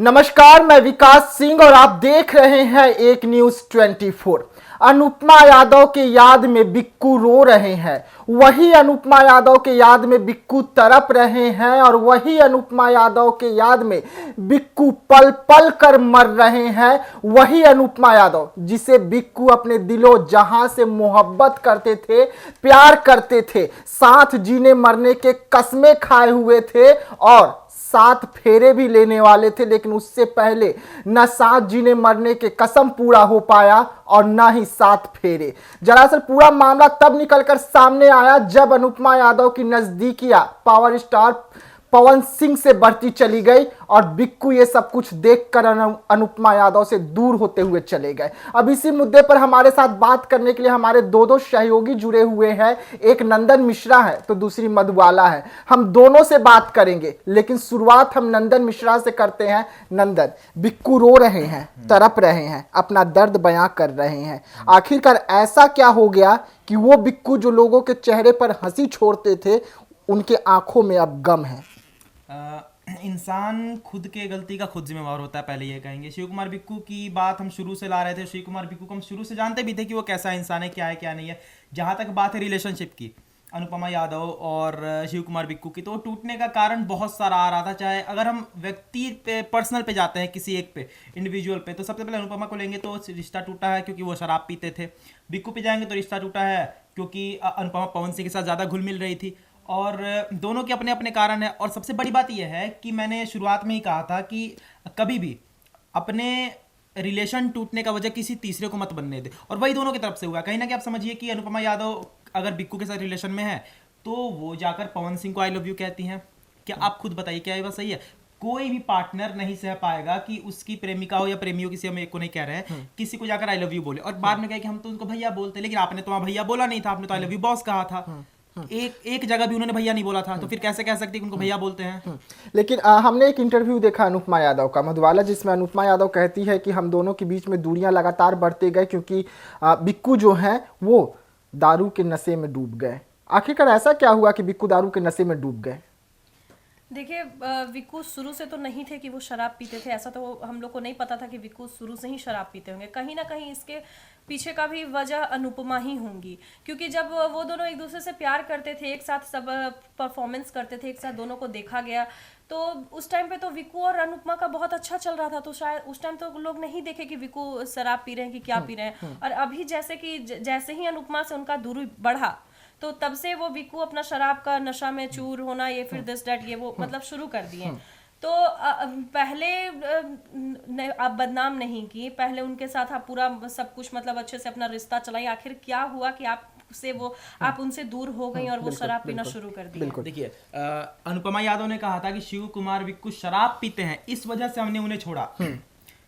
नमस्कार, मैं विकास सिंह और आप देख रहे हैं एक न्यूज 24। अनुपमा यादव के याद में बिक्कू रो रहे हैं, वही अनुपमा यादव के याद में बिक्कू तड़प रहे हैं और वही अनुपमा यादव के याद में बिक्कू पल पल कर मर रहे हैं। वही अनुपमा यादव जिसे बिक्कू अपने दिलो जहां से मोहब्बत करते थे, प्यार करते थे, साथ जीने मरने के कस्में खाए हुए थे और 7 फेरे भी लेने वाले थे, लेकिन उससे पहले न 7 जीने मरने के कसम पूरा हो पाया और न ही 7 फेरे। दरअसल पूरा मामला तब निकलकर सामने आया जब अनुपमा यादव की नजदीकियां पावर स्टार पवन सिंह से बढ़ती चली गई और बिक्कू ये सब कुछ देखकर अनुपमा यादव से दूर होते हुए चले गए। अब इसी मुद्दे पर हमारे साथ बात करने के लिए हमारे दो सहयोगी जुड़े हुए हैं। एक नंदन मिश्रा है तो दूसरी मधुबाला है। हम दोनों से बात करेंगे, लेकिन शुरुआत हम नंदन मिश्रा से करते हैं। नंदन, बिक्कू रो रहे हैं, तड़प रहे हैं, अपना दर्द बयां कर रहे हैं। आखिरकार ऐसा क्या हो गया कि वो बिक्कू जो लोगों के चेहरे पर हंसी छोड़ते थे, उनके आंखों में अब गम है? इंसान खुद के गलती का खुद जिम्मेवार होता है, पहले ये कहेंगे। शिव कुमार बिक्कू की बात हम शुरू से ला रहे थे। शिव कुमार बिक्कू को हम शुरू से जानते भी थे कि वो कैसा इंसान है, क्या नहीं है। जहाँ तक बात है रिलेशनशिप की, अनुपमा यादव और शिव कुमार बिक्कू की, तो टूटने का कारण बहुत सारा आ रहा था। चाहे अगर हम व्यक्ति पे, पर्सनल पे जाते हैं, किसी एक पे, इंडिविजुअल पे, तो सबसे पहले अनुपमा को लेंगे तो रिश्ता टूटा है क्योंकि वो शराब पीते थे। बिक्कू पे जाएंगे तो रिश्ता टूटा है क्योंकि अनुपमा पवन सिंह के साथ ज़्यादा घुल मिल रही थी और दोनों के अपने अपने कारण है। और सबसे बड़ी बात यह है कि मैंने शुरुआत में ही कहा था कि कभी भी अपने रिलेशन टूटने का वजह किसी तीसरे को मत बनने दे, और वही दोनों की तरफ से हुआ। कहीं ना कहीं आप समझिए कि अनुपमा यादव अगर बिक्कू के साथ रिलेशन में है तो वो जाकर पवन सिंह को आई लव यू कहती हैं। क्या आप खुद बताइए, क्या ये बात सही है? कोई भी पार्टनर नहीं सह पाएगा कि उसकी प्रेमिका हो या प्रेमी हो, किसी हम एक को नहीं कह रहे हैं, किसी को जाकर आई लव यू बोले और बाद में कहे कि हम तो उनको भैया बोलते, लेकिन आपने तो वहां भैया बोला नहीं था, आपने तो आई लव यू बॉस कहा था। एक जगह भी उन्होंने भैया नहीं बोला था, तो फिर कैसे कह सकते कि उनको भैया बोलते हैं? लेकिन हमने एक इंटरव्यू देखा अनुपमा यादव का, मधुबाला, जिसमें अनुपमा यादव कहती है कि हम दोनों के बीच में दूरियां लगातार बढ़ते गए क्योंकि बिक्कू जो है वो दारू के नशे में डूब गए। आखिरकार ऐसा क्या हुआ कि बिक्कू दारू के नशे में डूब गए? देखिए, विक्कू शुरू से तो नहीं थे कि वो शराब पीते थे, ऐसा तो हम लोग को नहीं पता था कि विक्कू शुरू से ही शराब पीते होंगे। कहीं ना कहीं इसके पीछे का भी वजह अनुपमा ही होंगी, क्योंकि जब वो दोनों एक दूसरे से प्यार करते थे, एक साथ सब परफॉर्मेंस करते थे, एक साथ दोनों को देखा गया, तो उस टाइम पे तो विक्कू और अनुपमा का बहुत अच्छा चल रहा था। तो शायद उस टाइम तो लोग नहीं देखे कि विक्कू शराब पी रहे हैं कि क्या पी रहे हैं। और अभी जैसे ही अनुपमा से उनका दूरी बढ़ा तो तब से वो विक्कू अपना शराब का नशा में चूर होना, ये फिर दिस डैट, ये वो मतलब शुरू कर दिए। तो पहले आप बदनाम नहीं की, पहले उनके साथ आप पूरा सब कुछ मतलब अच्छे से अपना रिश्ता चलाई। आखिर क्या हुआ कि आप उनसे दूर हो गई और वो शराब पीना शुरू कर दी? देखिए, अनुपमा यादव ने कहा था कि शिव कुमार बिक्कू शराब पीते हैं, इस वजह से हमने उन्हें छोड़ा।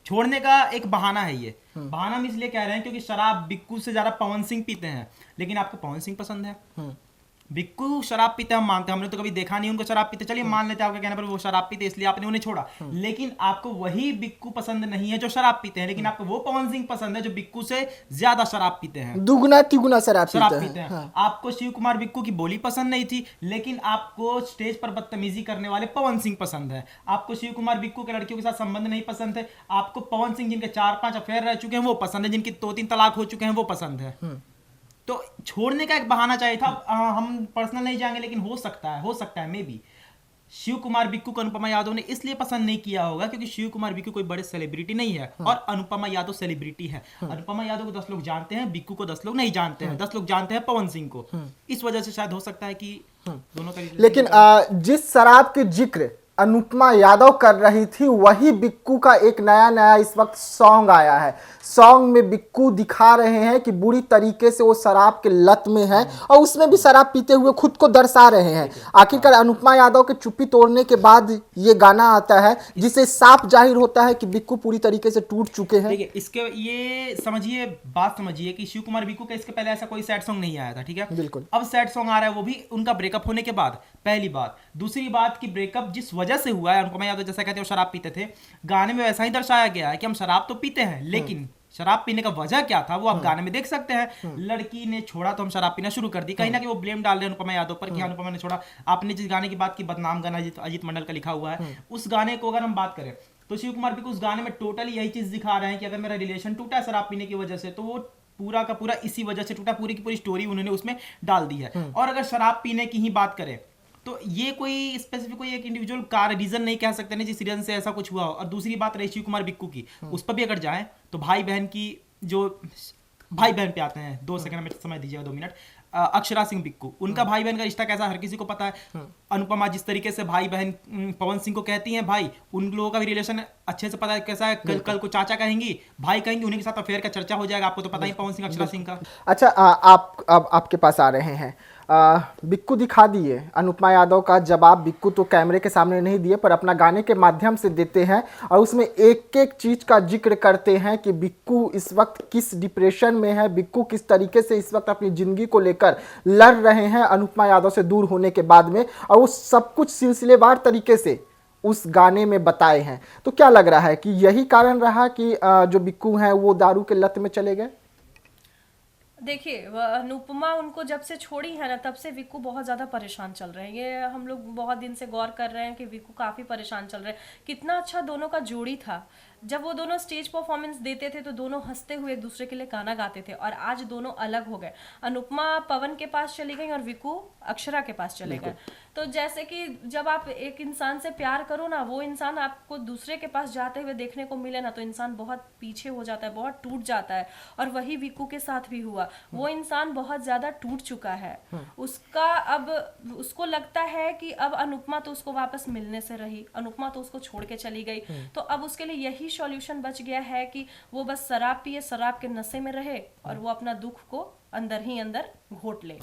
छोड़ने का एक बहाना है ये। बहाना हम इसलिए कह रहे हैं क्योंकि शराब बिक्कू से ज्यादा पवन सिंह पीते हैं, लेकिन आपको पवन सिंह पसंद है। बिक्कू शराब पीते हम मानते हैं, हमने तो कभी देखा नहीं उनको शराब पीते, चलिए मान लेते हैं आपके कहने पर वो शराब पीते इसलिए आपने उन्हें छोड़ा। लेकिन आपको वही बिक्कू पसंद नहीं है जो शराब पीते हैं, लेकिन आपको वो पवन सिंह पसंद है जो बिक्कू से ज्यादा शराब पीते हैं, दुगुना तिगुना शराब पीते हैं। हाँ। आपको शिव कुमार बिक्कू की बोली पसंद नहीं थी, लेकिन आपको स्टेज पर बदतमीजी करने वाले पवन सिंह पसंद है। आपको शिव कुमार बिक्कू के लड़कियों के साथ संबंध नहीं पसंद है, आपको पवन सिंह जिनके 4-5 अफेयर रह चुके हैं वो पसंद है, जिनकी 2-3 तलाक हो चुके हैं वो पसंद है। तो छोड़ने का एक बहाना चाहिए था। हम पर्सनल नहीं जाएंगे, लेकिन हो सकता है मे बी शिव कुमार बिक्कू को अनुपमा यादव ने इसलिए पसंद नहीं किया होगा क्योंकि शिव कुमार बिक्कू कोई बड़े सेलिब्रिटी नहीं है और अनुपमा यादव सेलिब्रिटी है। अनुपमा यादव को 10 लोग जानते हैं, बिक्कू को 10 लोग नहीं जानते हैं, 10 लोग जानते हैं पवन सिंह को। इस वजह से शायद हो सकता है कि दोनों का। लेकिन जिस शराब के जिक्र अनुपमा यादव कर रही थी, वही बिक्कू का एक नया इस वक्त सॉन्ग आया है। सॉन्ग में बिक्कू दिखा रहे हैं कि बुरी तरीके से वो शराब के लत में है और उसमें भी शराब पीते हुए खुद को दर्शा रहे हैं। आखिरकार अनुपमा यादव के चुप्पी तोड़ने के बाद ये गाना आता है जिससे साफ जाहिर होता है कि बिक्कू पूरी तरीके से टूट चुके हैं। देखिए, इसके ये बात समझिए कि शिव कुमार बिक्कू का इसके पहले ऐसा कोई सैड सॉन्ग नहीं आया था, ठीक है? बिल्कुल। अब सैड सॉन्ग आ रहा है, वो भी उनका ब्रेकअप होने के बाद। पहली बात। दूसरी बात कि ब्रेकअप जिस वजह से हुआ है, अनुपमा यादव जैसा कहते हैं वो शराब पीते थे, गाने में वैसा ही दर्शाया गया है कि हम शराब तो पीते हैं, लेकिन शराब पीने का वजह क्या था वो आप गाने में देख सकते हैं। लड़की ने छोड़ा तो हम शराब पीना शुरू कर दी। कहीं ना कहीं वो ब्लेम डाल रहे हैं अनुपमा यादव पर कि अनुपमा ने छोड़ा। आपने जिस गाने की बात की, बदनाम गाना अजीत मंडल का लिखा हुआ है, उस गाने को अगर हम बात करें तो शिव कुमार बिक्कू उस गाने में टोटली यही चीज दिखा रहे हैं कि अगर मेरा रिलेशन टूटा है शराब पीने की वजह से, तो वो पूरा का पूरा इसी वजह से टूटा, पूरी की पूरी स्टोरी उन्होंने उसमें डाल दी है। और अगर शराब पीने की ही बात करें तो ये कोई स्पेसिफिक कोई एक इंडिविजुअल का रीजन नहीं कह सकते ना जिस रीजन से ऐसा कुछ हुआ हो। और दूसरी बात रही शिव कुमार बिक्कू की, उस पर भी अगर जाएं तो भाई बहन की जो भाई बहन पे आते हैं, 2 सेकंड में समय दीजिएगा, 2 मिनट। अक्षरा सिंह बिक्कू, उनका भाई बहन का रिश्ता कैसा हर किसी को पता है। अनुपमा जिस तरीके से भाई बहन पवन सिंह को कहती हैं भाई, उन लोगों का भी रिलेशन अच्छे से पता है कैसा है। कल को चाचा कहेंगी, भाई कहेंगे, उन्हीं के साथ अफेयर का चर्चा हो जाएगा। आपको तो पता ही पवन सिंह अक्षरा सिंह का। अच्छा, आप अब आपके पास आ रहे हैं। बिक्कू दिखा दिए, अनुपमा यादव का जवाब बिक्कू तो कैमरे के सामने नहीं दिए पर अपना गाने के माध्यम से देते हैं और उसमें एक एक चीज़ का जिक्र करते हैं कि बिक्कू इस वक्त किस डिप्रेशन में है, बिक्कू किस तरीके से इस वक्त अपनी ज़िंदगी को लेकर लड़ रहे हैं अनुपमा यादव से दूर होने के बाद में, और वो सब कुछ सिलसिलेवार तरीके से उस गाने में बताए हैं। तो क्या लग रहा है कि यही कारण रहा कि जो बिक्कू हैं वो दारू के लत में चले गए? देखिए, अनुपमा उनको जब से छोड़ी है ना, तब से विक्कू बहुत ज़्यादा परेशान चल रहे हैं। ये हम लोग बहुत दिन से गौर कर रहे हैं कि विक्कू काफ़ी परेशान चल रहे हैं। कितना अच्छा दोनों का जोड़ी था, जब वो दोनों स्टेज परफॉर्मेंस देते थे तो दोनों हंसते हुए एक दूसरे के लिए गाना गाते थे। और आज दोनों अलग हो गए, अनुपमा पवन के पास चली गई और विक्कू अक्षरा के पास चले गए। तो जैसे कि जब आप एक इंसान से प्यार करो ना, वो इंसान आपको दूसरे के पास जाते हुए देखने को मिले ना, तो इंसान बहुत पीछे हो जाता है, बहुत टूट जाता है। और वही विक्कू के साथ भी हुआ। वो इंसान बहुत ज्यादा टूट चुका है, उसका अब उसको लगता है कि अब अनुपमा तो उसको वापस मिलने से रही, अनुपमा तो उसको छोड़ के चली गई, तो अब उसके लिए यही सॉल्यूशन बच गया है कि वो बस शराब पिए, शराब के नशे में रहे और वो अपना दुख को अंदर ही अंदर घोट ले।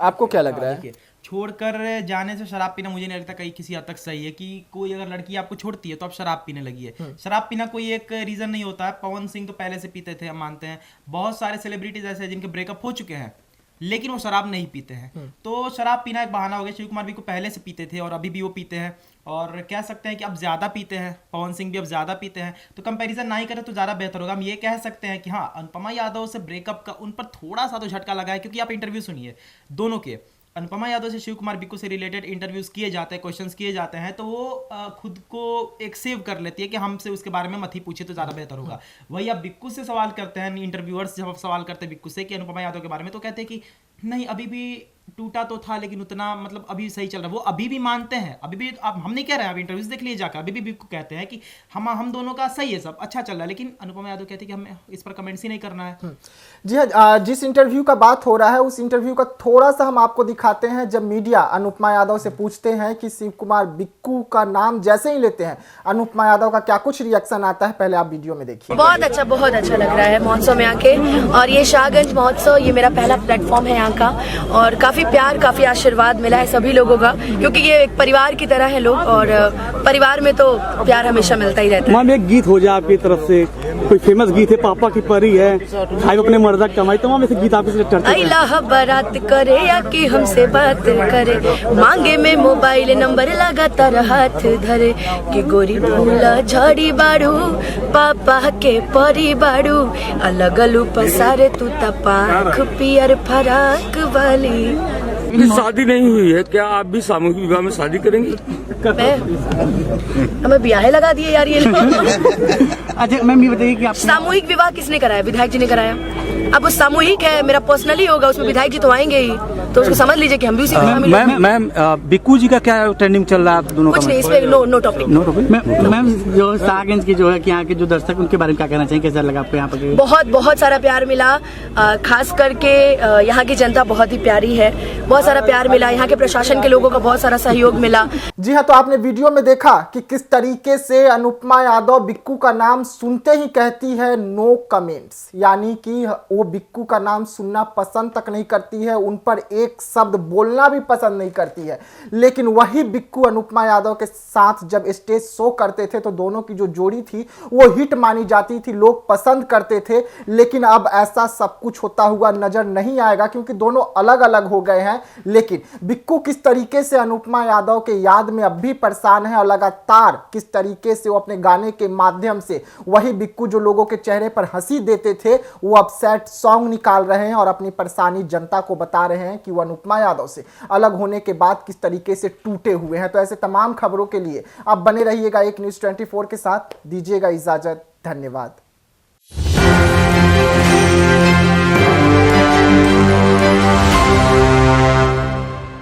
आपको क्या लग रहा है? छोड़कर जाने से शराब पीना मुझे नहीं लगता कहीं किसी हद तक सही है कि कोई अगर लड़की आपको छोड़ती है तो आप शराब पीने लगी है। शराब पीना कोई एक रीजन नहीं होता है। पवन सिंह तो पहले से पीते थे, हम मानते हैं। बहुत सारे सेलिब्रिटीज ऐसे हैं जिनके ब्रेकअप हो चुके हैं लेकिन वो शराब नहीं पीते हैं। तो शराब पीना एक बहाना हो गया। शिव कुमार भी को पहले से पीते थे और अभी भी वो पीते हैं, और कह सकते हैं कि अब ज्यादा पीते हैं। पवन सिंह भी अब ज्यादा पीते हैं, तो कंपैरिजन ना ही करें तो ज्यादा बेहतर होगा। हम ये कह सकते हैं कि हाँ, अनुपमा यादव से ब्रेकअप का उन पर थोड़ा सा तो झटका लगा है, क्योंकि आप इंटरव्यू सुनिए दोनों के, अनुपमा यादव से शिव कुमार बिक्कू से रिलेटेड इंटरव्यूज किए जाते हैं, क्वेश्चंस किए जाते हैं, तो वो खुद को एक सेव कर लेती है कि हमसे उसके बारे में मत ही पूछे तो ज़्यादा बेहतर होगा। वही आप बिक्कू से सवाल करते हैं, इंटरव्यूअर्स जब सवाल करते हैं बिक्कू से कि अनुपमा यादव के बारे में, तो कहते हैं कि नहीं, अभी भी टूटा तो था लेकिन उतना मतलब अभी सही चल रहा है। वो अभी भी मानते हैं, अभी भी आप, हम नहीं कह रहे हैं, आप इंटरव्यूज देख लीजिए जाकर, अभी भी बिक्कू कहते हैं कि हम दोनों का सही है, सब अच्छा चल रहा है, लेकिन अनुपमा यादव कहते हैं कि हमें इस पर कमेंट्स ही नहीं करना है। जी हाँ, जिस इंटरव्यू का बात हो रहा है उस इंटरव्यू का थोड़ा सा हम आपको दिखाते हैं, जब मीडिया अनुपमा यादव से पूछते हैं कि शिव कुमार बिक्कू का नाम जैसे ही लेते हैं अनुपमा यादव का क्या कुछ रिएक्शन आता है, पहले आप वीडियो में देखिए। बहुत अच्छा लग रहा है महोत्सव में आके, और ये शाहगंज महोत्सव ये मेरा पहला प्लेटफॉर्म है यहाँ का, और काफी प्यार, काफी आशीर्वाद मिला है सभी लोगों का, क्योंकि ये एक परिवार की तरह है लोग, और परिवार में तो प्यार हमेशा मिलता ही रहता है। मैम, एक गीत हो जाए आपकी तरफ से, कोई फेमस गीत है, पापा की परी है, भाई अपने मर्दा कमाई, तमाम ऐसे गीत आपसे चर्चा अल्लाह बारात करे या कि हमसे बात करे, मांगे में मोबाइल नंबर लगातार हाथ धरे, कि गोरी फूला झाड़ी बाड़ू पापा के परी बाड़ू, अलग अलू पसारे तू तपाख पियर फराक वाली। शादी नहीं हुई है, क्या आप भी सामूहिक विवाह में शादी करेंगी? हमें ब्याह लगा दिए यार ये अच्छा मैम, ये बताइए कि आप सामूहिक विवाह किसने कराया? विधायक जी ने कराया। अब वो सामूहिक है, मेरा पर्सनली होगा, उसमें विधायक जी तो आएंगे ही, तो उसको समझ लीजिए कि हम भी उसी में। मैम, बिक्कू जी का क्या ट्रेंडिंग चल रहा है आप दोनों का? कुछ नहीं, इसमें नो टॉपिक। मैम, जो शाहगंज की जो है कि यहाँ के जो दर्शक, उनके बारे में क्या कहना चाहिए? कैसा लगा आपको यहाँ पर? बहुत सारा प्यार मिला, खास करके यहाँ की जनता बहुत ही प्यारी है, बहुत सारा प्यार मिला, यहाँ के प्रशासन के लोगों का बहुत सारा सहयोग मिला। जी हाँ, तो आपने वीडियो में देखा कि किस तरीके से अनुपमा यादव बिक्कू का नाम सुनते ही कहती है नो कमेंट्स, यानी कि वो बिक्कू का नाम सुनना पसंद तक नहीं करती है, उन पर एक शब्द बोलना भी पसंद नहीं करती है। लेकिन वही बिक्कू अनुपमा यादव के साथ जब स्टेज शो करते थे तो दोनों की जो जोड़ी थी वो हिट मानी जाती थी, लोग पसंद करते थे। लेकिन अब ऐसा सब कुछ होता हुआ नजर नहीं आएगा, क्योंकि दोनों अलग अलग हो गए हैं। लेकिन बिक्कू किस तरीके से अनुपमा यादव के याद में अब भी परेशान है, और लगातार किस तरीके से वो अपने गाने के माध्यम से वही बिक्कू जो लोगों के चेहरे पर हंसी देते थे, वो अब सैड सॉन्ग निकाल रहे हैं और अपनी परेशानी जनता को बता रहे हैं कि वो अनुपमा यादव से अलग होने के बाद किस तरीके से टूटे हुए हैं। तो ऐसे तमाम खबरों के लिए आप बने रहिएगा एक न्यूज़ 24 के साथ। दीजिएगा इजाजत, धन्यवाद।